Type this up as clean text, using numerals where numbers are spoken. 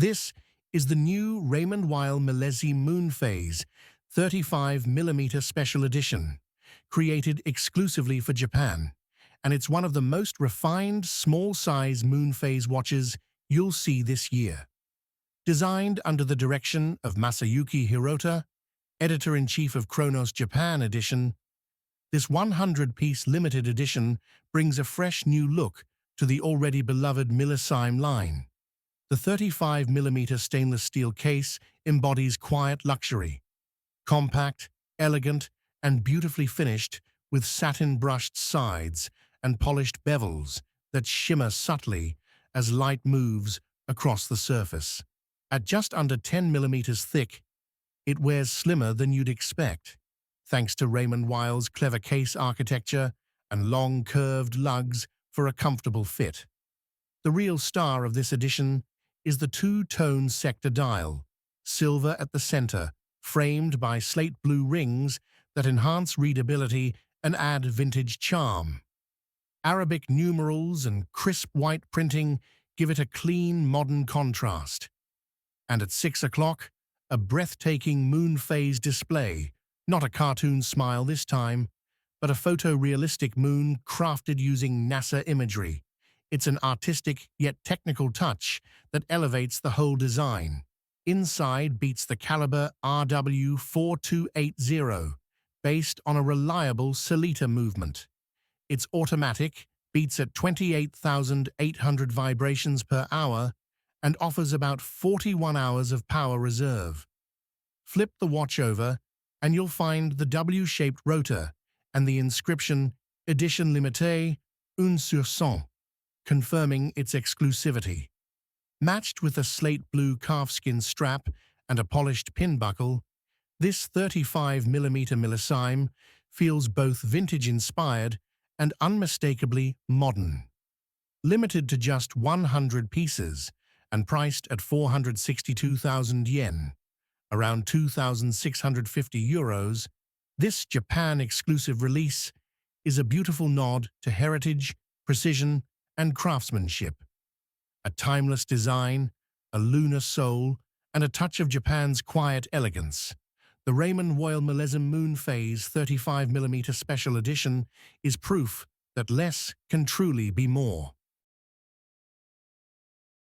This is the new Raymond Weil Millesime Moon Phase 35mm Special Edition, created exclusively for Japan, and it's one of the most refined small-size moon phase watches you'll see this year. Designed under the direction of Masayuki Hirota, editor-in-chief of Chronos Japan Edition, this 100-piece limited edition brings a fresh new look to the already beloved Millesime line. The 35mm stainless steel case embodies quiet luxury, compact, elegant, and beautifully finished with satin-brushed sides and polished bevels that shimmer subtly as light moves across the surface. At just under 10mm thick, it wears slimmer than you'd expect, thanks to Raymond Weil's clever case architecture and long curved lugs for a comfortable fit. The real star of this edition is the two-tone sector dial, silver at the center, framed by slate blue rings that enhance readability and add vintage charm. Arabic numerals and crisp white printing give it a clean, modern contrast. And at 6 o'clock, a breathtaking moon phase display, not a cartoon smile this time, but a photorealistic moon crafted using NASA imagery. It's an artistic yet technical touch that elevates the whole design. Inside beats the caliber RW4280, based on a reliable Celita movement. It's automatic, beats at 28,800 vibrations per hour, and offers about 41 hours of power reserve. Flip the watch over, and you'll find the W-shaped rotor and the inscription Edition Limitée 1/100, confirming its exclusivity. Matched with a slate blue calfskin strap and a polished pin buckle, this 35mm Millesime feels both vintage-inspired and unmistakably modern. Limited to just 100 pieces and priced at 462,000 yen, around 2,650 euros, this Japan-exclusive release is a beautiful nod to heritage, precision, and craftsmanship. A timeless design, a lunar soul, and a touch of Japan's quiet elegance. The Raymond Weil Millesime Moon Phase 35mm Special Edition is proof that less can truly be more.